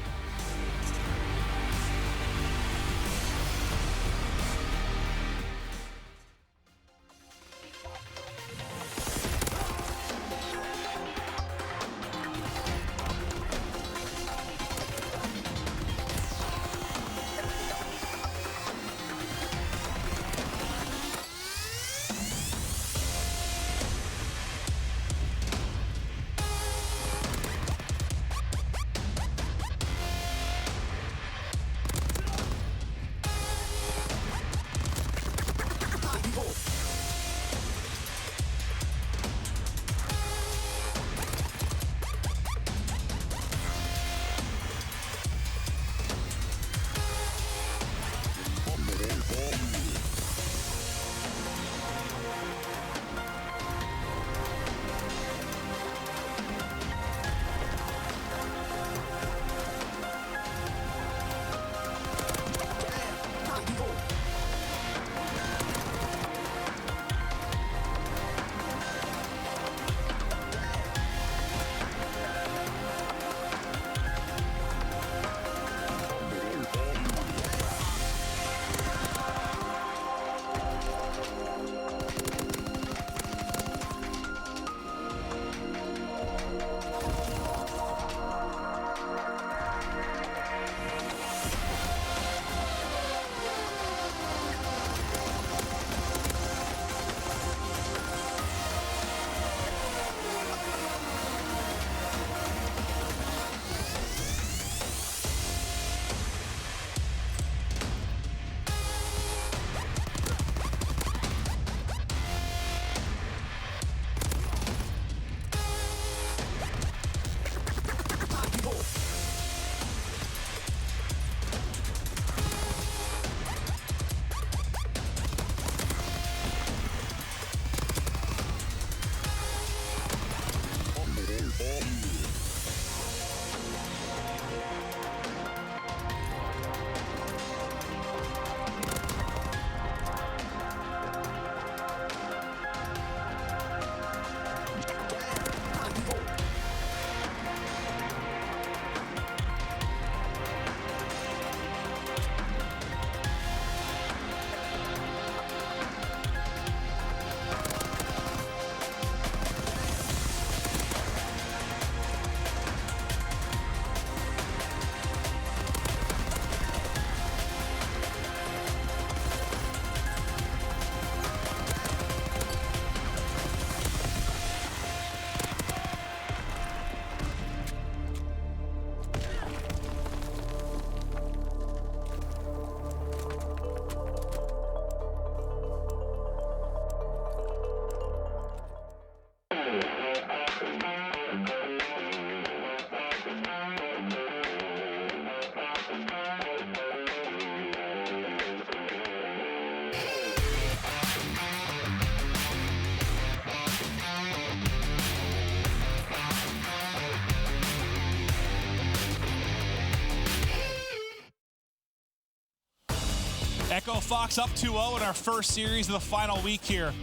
Echo Fox up 2-0 in our first series of the final week here.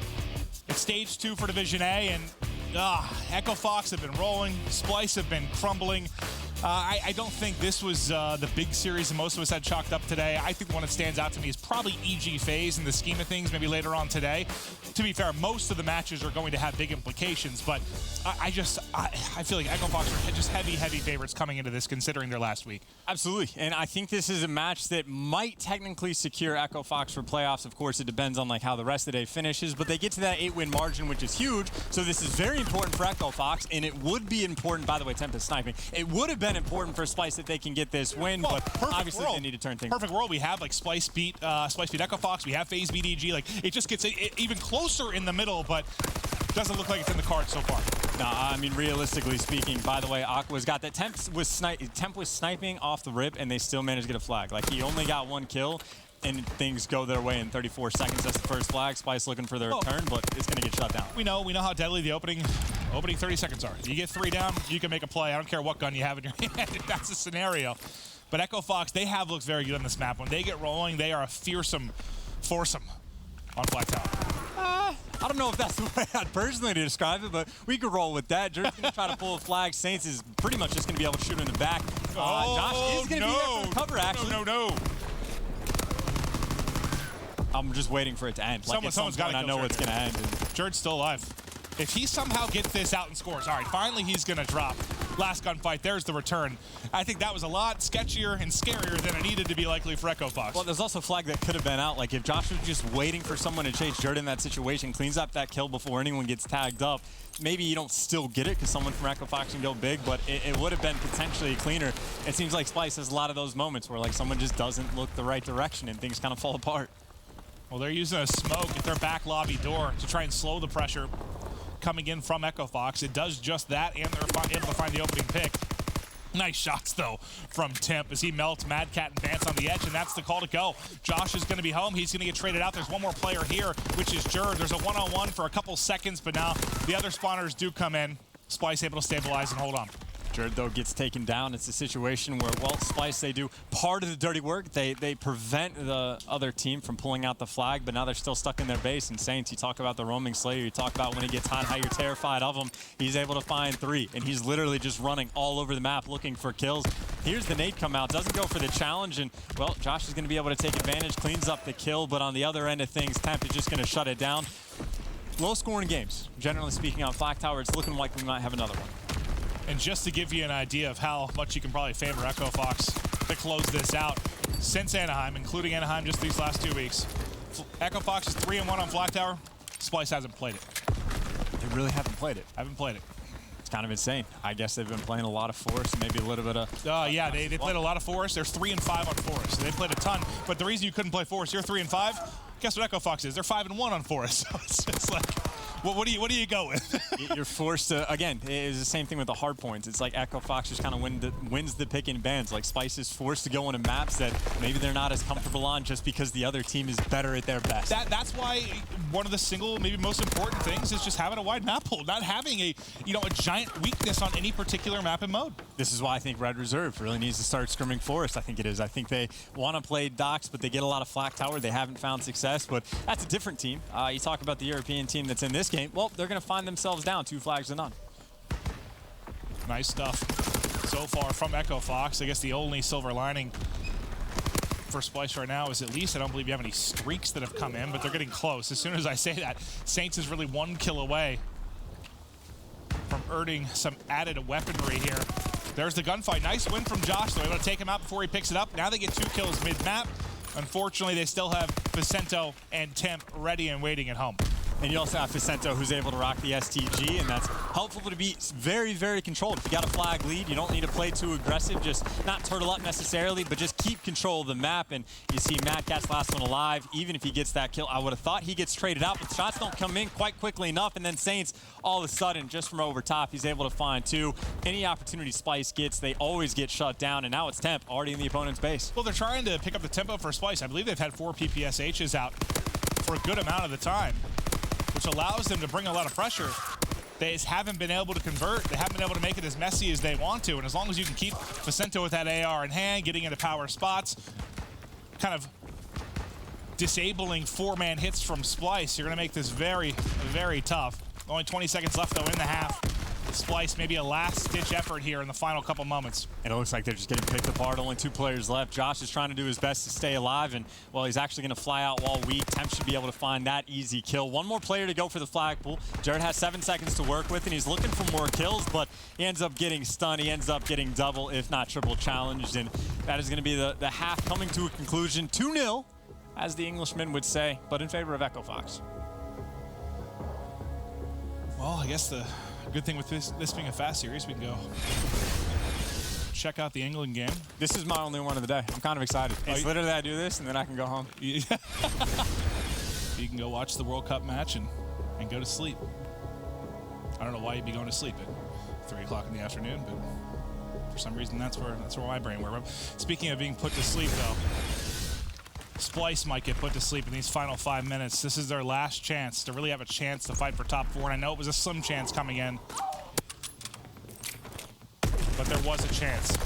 It's stage 2 for Division A, and Echo Fox have been rolling. Splyce have been crumbling. I don't think this was the big series that most of us had chalked up today. I think the one that stands out to me is probably EG FaZe in the scheme of things, maybe later on today. To be fair, most of the matches are going to have big implications, but I feel like Echo Fox are just heavy favorites coming into this, considering their last week. Absolutely, and I think this is a match that might technically secure Echo Fox for playoffs. Of course, it depends on like how the rest of the day finishes, but they get to that 8-win margin, which is huge. So this is very important for Echo Fox, and it would be important, by the way, Temp is sniping. It would have been important for Splyce that they can get this win, but obviously they need to turn things. Perfect world, we have like Splyce beat Echo Fox, we have FaZe beat EG. Like it just gets even closer in the middle, but doesn't look like it's in the cards so far. No, I mean, realistically speaking, by the way, Aqua's got that. Temp was sniping off the rip, and they still managed to get a flag. Like, he only got 1 kill, and things go their way in 34 seconds. That's the first flag. Splyce looking for their return, but it's going to get shut down. We know how deadly the opening 30 seconds are. You get 3 down, you can make a play. I don't care what gun you have in your hand. That's the scenario. But Echo Fox, they have looked very good on this map. When they get rolling, they are a fearsome foursome on Flat Tower. I don't know if that's the way I'd personally describe it, but we could roll with that. Jerry's going to try to pull a flag. Saints is pretty much just going to be able to shoot in the back. Josh is going to be there for the cover, actually. No. I'm just waiting for it to end. Like, Someone's got to I know it's going to end. Jerd's still alive. If he somehow gets this out and scores, all right, finally he's going to drop. Last gunfight, there's the return. I think that was a lot sketchier and scarier than it needed to be likely for Echo Fox. Well, there's also a flag that could have been out. Like, if Josh was just waiting for someone to chase Jerd in that situation, cleans up that kill before anyone gets tagged up, maybe you don't still get it because someone from Echo Fox can go big, but it would have been potentially cleaner. It seems like Splyce has a lot of those moments where, like, someone just doesn't look the right direction and things kind of fall apart. Well, they're using a smoke at their back lobby door to try and slow the pressure coming in from Echo Fox. It does just that, and they're able to find the opening pick. Nice shots, though, from Temp as he melts Mad Cat and Vance on the edge, and that's the call to go. Josh is going to be home. He's going to get traded out. There's one more player here, which is Jerd. There's a one-on-one for a couple seconds, but now the other spawners do come in. Splyce able to stabilize and hold on. Jerd, though, gets taken down. It's a situation where, well, Splyce, they do part of the dirty work. They prevent the other team from pulling out the flag, but now they're still stuck in their base. And Saints, you talk about the roaming Slayer. You talk about when he gets hot, how you're terrified of him. He's able to find 3, and he's literally just running all over the map looking for kills. Here's the nade come out. Doesn't go for the challenge, and, well, Josh is going to be able to take advantage, cleans up the kill, but on the other end of things, Temp is just going to shut it down. Low-scoring games, generally speaking, on Flag Tower. It's looking like we might have another one. And just to give you an idea of how much you can probably favor Echo Fox to close this out, since Anaheim, including Anaheim just these last 2 weeks, Echo Fox is 3-1 on Flat Tower. Splyce hasn't played it. They really haven't played it. Haven't played it. It's kind of insane. I guess they've been playing a lot of Forest, maybe a little bit of... yeah, they played a lot of Forest. They're 3-5 on Forest. So they played a ton. But the reason you couldn't play Forest, you're 3-5. Guess what Echo Fox is? They're 5-1 on Forest. So it's just like... What do you go with? You're forced to, again, it's the same thing with the hard points. It's like Echo Fox just kind of wins the pick in bands. Like, Splyce is forced to go into maps that maybe they're not as comfortable on just because the other team is better at their best. That's why one of the single, maybe most important things is just having a wide map pool, not having a giant weakness on any particular map and mode. This is why I think Red Reserve really needs to start scrimming Forest. I think it is. I think they want to play Docks, but they get a lot of Flak Tower. They haven't found success, but that's a different team. You talk about the European team that's in this game. Well, they're going to find themselves down 2 flags to none. Nice stuff so far from Echo Fox. I guess the only silver lining for Splyce right now is at least I don't believe you have any streaks that have come in, but they're getting close. As soon as I say that, Saints is really 1 kill away from earning some added weaponry here. There's the gunfight. Nice win from Josh, though. Able to take him out before he picks it up. Now they get 2 kills mid-map. Unfortunately, they still have Vicento and Temp ready and waiting at home. And you also have Vicento, who's able to rock the STG, and that's helpful to be very, very controlled. If you got a flag lead, you don't need to play too aggressive, just not turtle up necessarily, but just keep control of the map. And you see Mad Cat's last one alive. Even if he gets that kill, I would have thought he gets traded out, but shots don't come in quite quickly enough. And then Saints, all of a sudden, just from over top, he's able to find 2. Any opportunity Splyce gets, they always get shut down. And now it's Temp, already in the opponent's base. Well, they're trying to pick up the tempo for Splyce. I believe they've had 4 PPSHs out for a good amount of the time, which allows them to bring a lot of pressure. They just haven't been able to convert. They haven't been able to make it as messy as they want to. And as long as you can keep Vicento with that AR in hand, getting into power spots, kind of disabling 4-man hits from Splyce. You're going to make this very, very tough. Only 20 seconds left, though, in the half. Splyce, maybe a last-ditch effort here in the final couple moments. And it looks like they're just getting picked apart. Only 2 players left. Josh is trying to do his best to stay alive, and, well, he's actually going to fly out wall weak. Temp should be able to find that easy kill. One more player to go for the flag pool. Jared has 7 seconds to work with, and he's looking for more kills, but he ends up getting stunned. He ends up getting double, if not triple challenged, and that is going to be the half coming to a conclusion. 2-0, as the Englishman would say, but in favor of Echo Fox. Well, I guess the good thing with this being a fast series, we can go check out the England game. This is my only one of the day. I'm kind of excited. It's literally I do this, and then I can go home. You can go watch the World Cup match and go to sleep. I don't know why you'd be going to sleep at 3 o'clock in the afternoon, but for some reason that's where my brain works. Speaking of being put to sleep, though, Splyce might get put to sleep in these final 5 minutes. This is their last chance to really have a chance to fight for top 4, and I know it was a slim chance coming in, but there was a chance.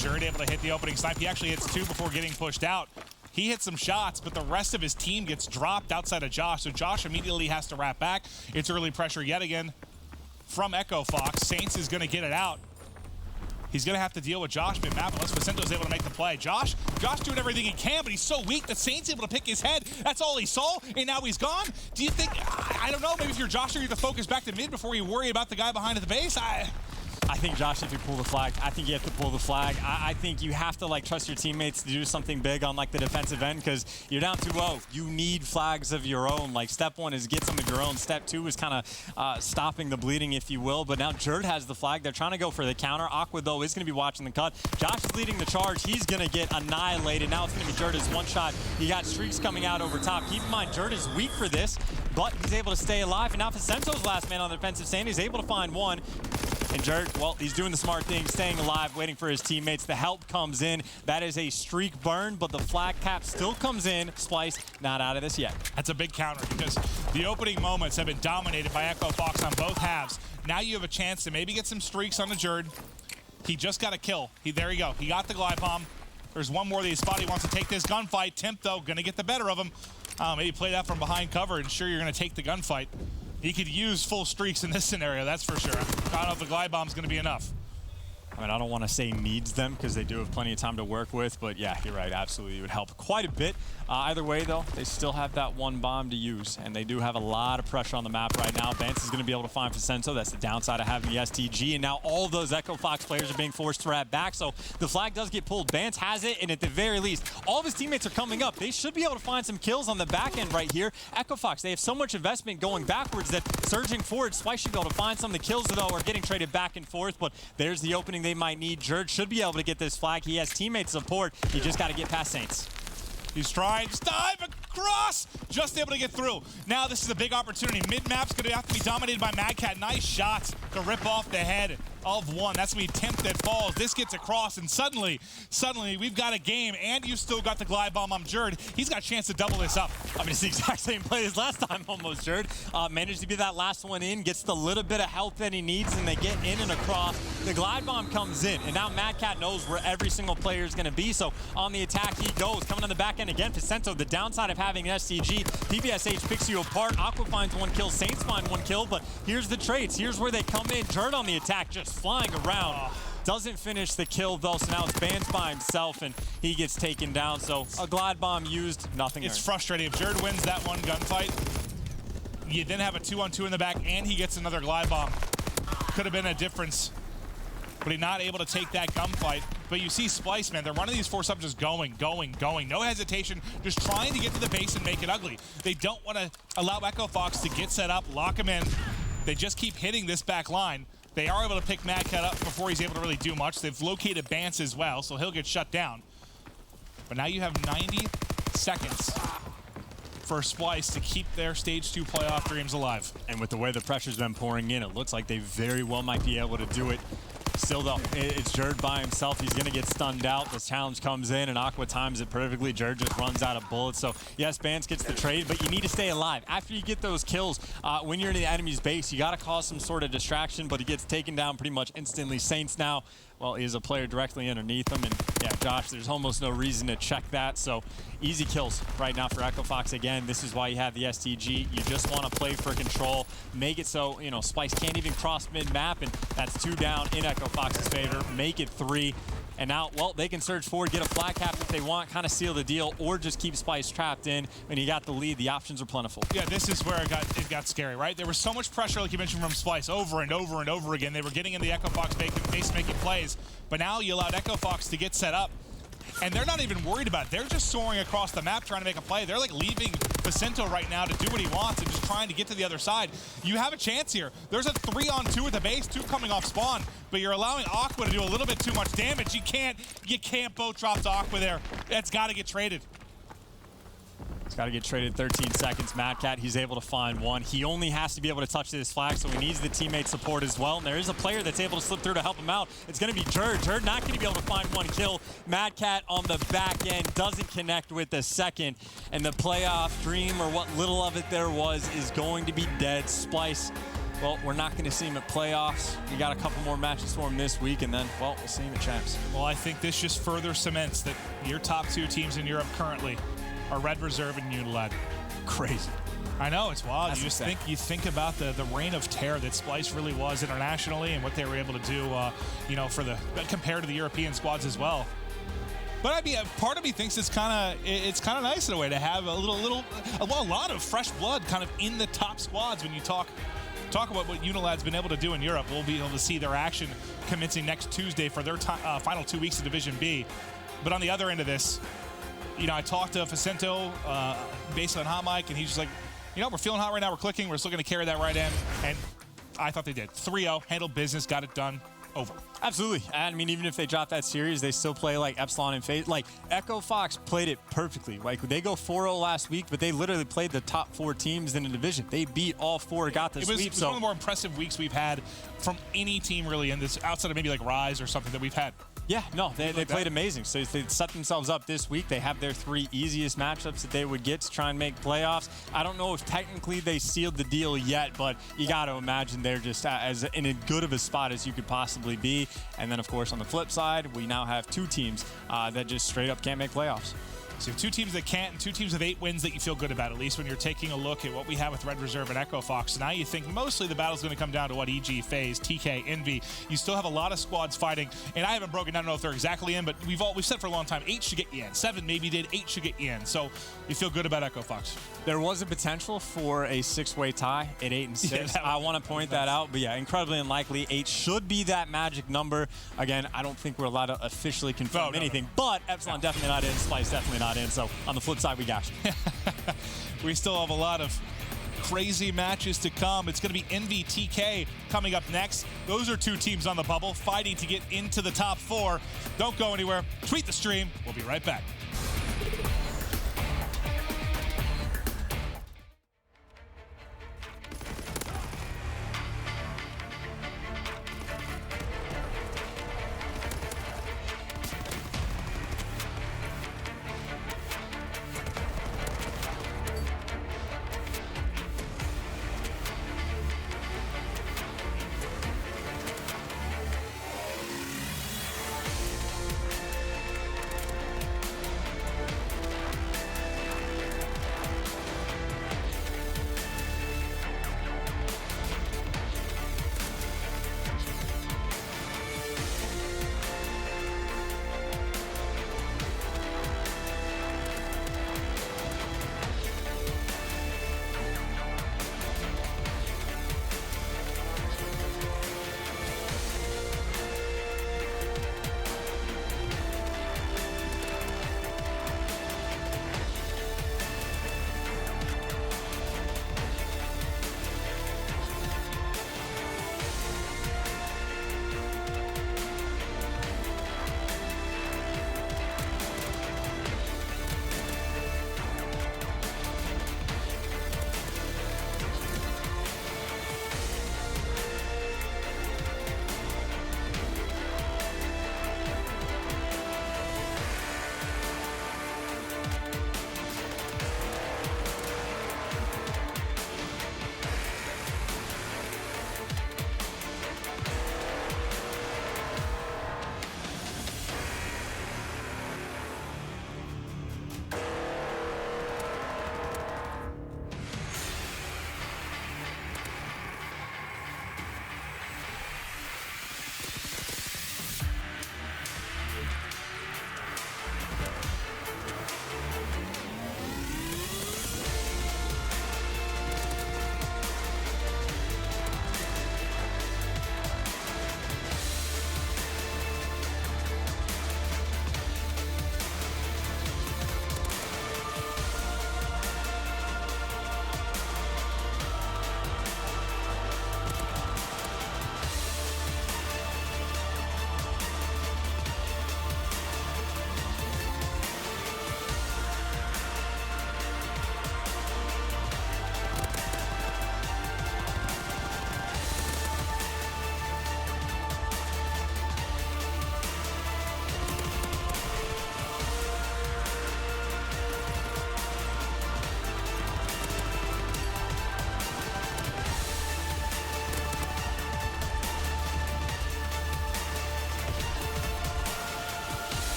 Jared able to hit the opening snipe. He actually hits 2 before getting pushed out. He hits some shots, but the rest of his team gets dropped outside of Josh, so Josh immediately has to wrap back. It's early pressure yet again from Echo Fox. Saints is going to get it out. He's going to have to deal with Josh mid-map unless Vicento's able to make the play. Josh doing everything he can, but he's so weak that Saint's able to pick his head. That's all he saw, and now he's gone. Do you think, I don't know, maybe if you're Josh, you have to focus back to mid before you worry about the guy behind the base? I think Josh, if you pull the flag, I think you have to pull the flag. I think you have to like trust your teammates to do something big on like the defensive end because you're down 2-0. You need flags of your own. Like step 1 is get some of your own. Step 2 is kind of stopping the bleeding, if you will. But now Jared has the flag. They're trying to go for the counter. Aqua, though, is going to be watching the cut. Josh is leading the charge. He's going to get annihilated. Now it's going to be Jared's one shot. He got streaks coming out over top. Keep in mind, Jared is weak for this, but he's able to stay alive. And now Vicento's last man on the defensive stand. He's able to find one. And Jared, well, he's doing the smart thing, staying alive, waiting for his teammates. The help comes in. That is a streak burn, but the flag cap still comes in. Splyce not out of this yet. That's a big counter because the opening moments have been dominated by Echo Fox on both halves. Now you have a chance to maybe get some streaks on the Jared. He just got a kill. There you go. He got the glide bomb. There's one more that he spot. He wants to take this gunfight. Temp, though, going to get the better of him. Maybe play that from behind cover and sure you're going to take the gunfight. He could use full streaks in this scenario, that's for sure. I don't know if the glide bomb's going to be enough. I mean, I don't want to say needs them because they do have plenty of time to work with, but yeah, you're right, absolutely. It would help quite a bit. Either way, though, they still have that one bomb to use, and they do have a lot of pressure on the map right now. Vance is going to be able to find Vicento. That's the downside of having the STG, and now all those Echo Fox players are being forced to wrap back, so the flag does get pulled. Vance has it, and at the very least, all of his teammates are coming up. They should be able to find some kills on the back end right here. Echo Fox, they have so much investment going backwards that surging forward, Splyce should be able to find some of the kills, though, are getting traded back and forth, but there's the opening they might need. Jared should be able to get this flag. He has teammate support. He just got to get past Saints. He's trying to dive across, just able to get through. Now this is a big opportunity. Mid-map's gonna have to be dominated by Mad Cat. Nice shots to rip off the head of one. That's gonna be Temp that falls. This gets across, and suddenly we've got a game, and you still got the glide bomb on Jared. He's got a chance to double this up. I mean, it's the exact same play as last time almost, Jared. Managed to be that last one in, gets the little bit of help that he needs, and they get in and across. The glide bomb comes in, and now Mad Cat knows where every single player is gonna be, so on the attack he goes. Coming on the back end again, Vicento, the downside of having an STG, PPSH picks you apart. Aqua finds one kill, Saints find one kill, but here's the trades. Here's where they come in. Jared on the attack, just flying around. Doesn't finish the kill, though, so now it's Bans by himself, and he gets taken down. So a glide bomb used, nothing It's earned. frustrating. If Jared wins that one gunfight, you then have a 2-on-2 in the back, and he gets another glide bomb. Could have been a difference, but he's not able to take that gunfight. But you see Splyce, man, they're running these 4 subs just going. No hesitation, just trying to get to the base and make it ugly. They don't want to allow Echo Fox to get set up, lock him in. They just keep hitting this back line. They are able to pick Mad Cat up before he's able to really do much. They've located Bance as well, so he'll get shut down. But now you have 90 seconds for Splyce to keep their Stage 2 playoff dreams alive. And with the way the pressure's been pouring in, it looks like they very well might be able to do it. Still, though, it's Jared by himself. He's going to get stunned out. This challenge comes in, and Aqua times it perfectly. Jared just runs out of bullets. So, yes, Bance gets the trade, but you need to stay alive. After you get those kills, when you're in the enemy's base, you got to cause some sort of distraction, but he gets taken down pretty much instantly. Saints now, well, is a player directly underneath him, and, yeah, Josh, there's almost no reason to check that. So easy kills right now for Echo Fox. Again, this is why you have the STG. You just want to play for control. Make it so, you know, Splyce can't even cross mid-map, and that's 2 down in Echo Fox's favor. Make it 3. And now, well, they can surge forward, get a flag cap if they want, kind of seal the deal, or just keep Splyce trapped in. When you got the lead, the options are plentiful. Yeah, this is where it got scary, right? There was so much pressure, like you mentioned, from Splyce over and over and over again. They were getting in the Echo Fox base making plays, but now you allowed Echo Fox to get set up. And they're not even worried about it. They're just soaring across the map trying to make a play. They're like leaving Vicento right now to do what he wants and just trying to get to the other side. You have a chance here. There's a 3-on-2 at the base, 2 coming off spawn, but you're allowing Aqua to do a little bit too much damage. You can't boat drop to Aqua there. That's got to get traded. It's got to get traded 13 seconds. Mad Cat, he's able to find one. He only has to be able to touch this flag, so he needs the teammate support as well. And there is a player that's able to slip through to help him out. It's going to be Jerd. Jerd not going to be able to find one kill. Mad Cat on the back end doesn't connect with the second. And the playoff dream, or what little of it there was, is going to be dead. Splyce, well, we're not going to see him at playoffs. We got a couple more matches for him this week, and then, well, we'll see him at champs. Well, I think this just further cements that your top 2 teams in Europe currently are Red Reserve and Unilad. Crazy. I know, it's wild. That's You just insane. think about the reign of terror that Splyce really was internationally and what they were able to do, you know, compared to the European squads as well. But I mean, part of me thinks it's kind of nice in a way to have a lot of fresh blood kind of in the top squads when you talk about what Unilad's been able to do in Europe. We'll be able to see their action commencing next Tuesday for their final 2 weeks of Division B. But on the other end of this, you know, I talked to Vicento based on Hot Mic, and he's just like, you know, we're feeling hot right now. We're clicking. We're still going to carry that right end. And I thought they did. 3-0, handled business, got it done, over. Absolutely. I mean, even if they drop that series, they still play like Epsilon and FaZe. Like, Echo Fox played it perfectly. Like, they go 4-0 last week, but they literally played the top 4 teams in the division. They beat all 4, got the sweep. It was one of the more impressive weeks we've had from any team really in this, outside of maybe like Rise or something that we've had. Yeah, no, they played amazing. So they set themselves up this week. They have their 3 easiest matchups that they would get to try and make playoffs. I don't know if technically they sealed the deal yet, but you got to imagine they're just as in as good of a spot as you could possibly be. And then, of course, on the flip side, we now have 2 teams that just straight up can't make playoffs. So you have 2 teams that can't and 2 teams with 8 wins that you feel good about, at least when you're taking a look at what we have with Red Reserve and Echo Fox. Now you think mostly the battle's going to come down to what EG, FaZe, TK, Envy. You still have a lot of squads fighting, and I haven't broken down, I don't know if they're exactly in, but we've said for a long time, 8 should get you in. 7 maybe did, 8 should get you in. So you feel good about Echo Fox. There was a potential for a 6-way tie at 8 and 6. Yeah, I want to point that out, but yeah, incredibly unlikely. 8 should be that magic number. Again, I don't think we're allowed to officially confirm anything, but Epsilon definitely not in, Splyce definitely not in. So on the flip side, we got you. We still have a lot of crazy matches to come. It's going to be Envy TK coming up next. Those are 2 teams on the bubble fighting to get into the top 4. Don't go anywhere. Tweet the stream. We'll be right back.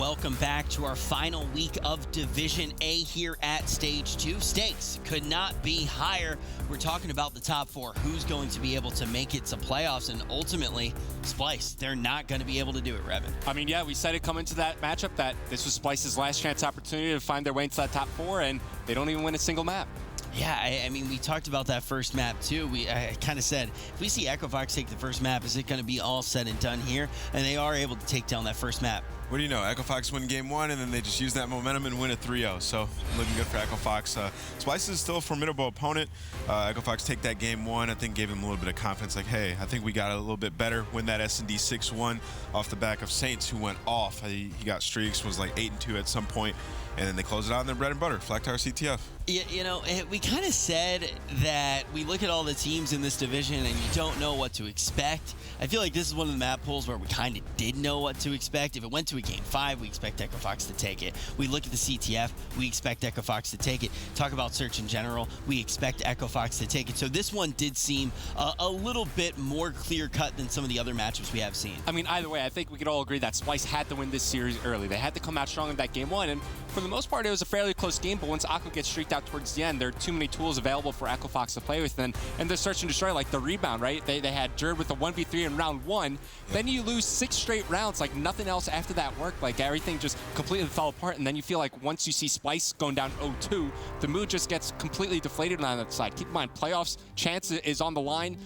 welcome back to our final week of Division A here at Stage 2. Stakes could not be higher. We're talking about the top 4. Who's going to be able to make it to playoffs? And ultimately, Splyce, they're not going to be able to do it, Revin. I mean, yeah, we said it coming to that matchup that this was Splyce's last chance opportunity to find their way into that top 4, and they don't even win a single map. Yeah, I mean, we talked about that first map, too. I kind of said, if we see Echofox take the first map, is it going to be all said and done here? And they are able to take down that first map. What do you know? Echofox win game 1, and then they just use that momentum and win a 3-0. So looking good for Echofox. Splyce is still a formidable opponent. Echofox take that game 1. I think gave them a little bit of confidence. Like, hey, I think we got a little bit better. Win that S&D 6-1 off the back of Saints, who went off. He got streaks, was like 8-2 at some point. And then they close it out on their bread and butter, Flag Tower CTF. You know, we kind of said that we look at all the teams in this division and you don't know what to expect. I feel like this is one of the map pools where we kind of did know what to expect. If it went to a game 5, we expect Echofox to take it. We look at the CTF, we expect Echofox to take it. Talk about search in general, we expect Echofox to take it. So this one did seem a little bit more clear-cut than some of the other matchups we have seen. I mean, either way, I think we could all agree that Splyce had to win this series early. They had to come out strong in that game 1, and for the most part, it was a fairly close game, but once Aqua gets streaked out towards the end, there are too many tools available for Echofox to play with, and the search and destroy, like the rebound, right? They had Jerd with a 1v3 in round 1, then you lose 6 straight rounds, like nothing else after that worked, like everything just completely fell apart, and then you feel like once you see Splyce going down 0-2, the mood just gets completely deflated on that side. Keep in mind, playoffs chance is on the line.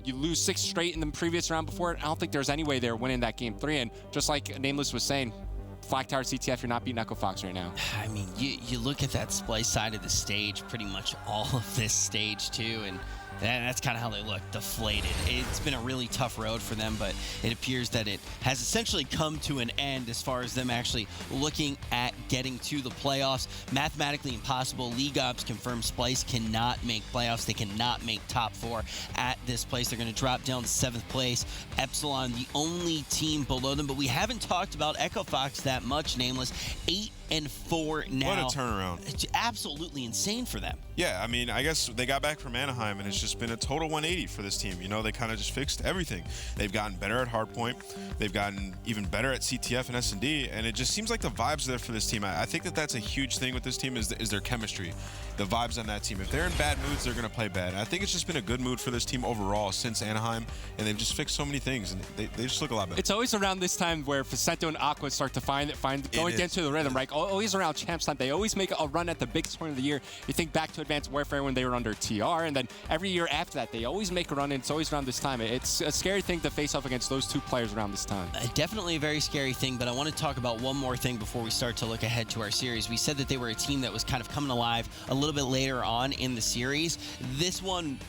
You lose 6 straight in the previous round before it. I don't think there's any way they're winning that game 3, and just like Nameless was saying, Flag Tower CTF, you're not beating Echofox right now. I mean, you look at that Splyce side of the stage, pretty much all of this stage too, and that's kind of how they look, deflated. It's been a really tough road for them, but it appears that it has essentially come to an end as far as them actually looking at getting to the playoffs. Mathematically impossible. League Ops confirms Splyce cannot make playoffs. They cannot make top 4 at this place. They're going to drop down to 7th place. Epsilon, the only team below them, but we haven't talked about Echofox that much, Nameless. 8-4 now. What a turnaround. It's absolutely insane for them. Yeah, I mean, I guess they got back from Anaheim, and it's just been a total 180 for this team. You know, they kind of just fixed everything. They've gotten better at hardpoint. They've gotten even better at CTF and S&D, and it just seems like the vibes are there for this team. I think that that's a huge thing with this team is their chemistry, the vibes on that team. If they're in bad moods, they're going to play bad. I think it's just been a good mood for this team overall since Anaheim, and they've just fixed so many things, and they just look a lot better. It's always around this time where Facento and Aqua start to find going into the rhythm, right? Always around champs time. They always make a run at the biggest point of the year. You think back to Advanced Warfare when they were under TR, and then every year after that, they always make a run, and it's always around this time. It's a scary thing to face off against those 2 players around this time. Definitely a very scary thing, but I want to talk about one more thing before we start to look ahead to our series. We said that they were a team that was kind of coming alive a little bit later on in the series. This one,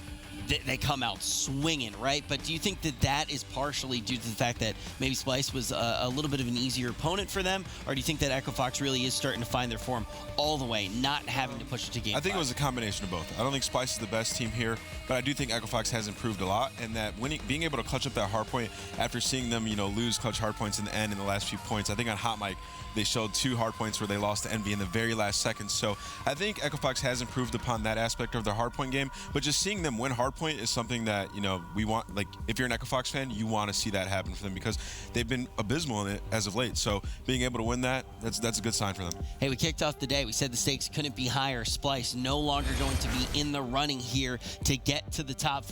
they come out swinging, right? But do you think that that is partially due to the fact that maybe Splyce was a little bit of an easier opponent for them? Or do you think that Echofox really is starting to find their form all the way, not having to push it to game 5? I think it was a combination of both. I don't think Splyce is the best team here, but I do think Echofox has improved a lot, and that being able to clutch up that hardpoint after seeing them, you know, lose clutch hardpoints in the end in the last few points. I think on Hot Mic, they showed 2 hardpoints where they lost to Envy in the very last seconds. So I think Echofox has improved upon that aspect of their hardpoint game, but just seeing them win hardpoint is something that, you know, we want. Like, if you're an Echofox fan, you want to see that happen for them because they've been abysmal in it as of late. So being able to win that's a good sign for them. Hey, we kicked off the day. We said the stakes couldn't be higher. Splyce no longer going to be in the running here to get to the top 4.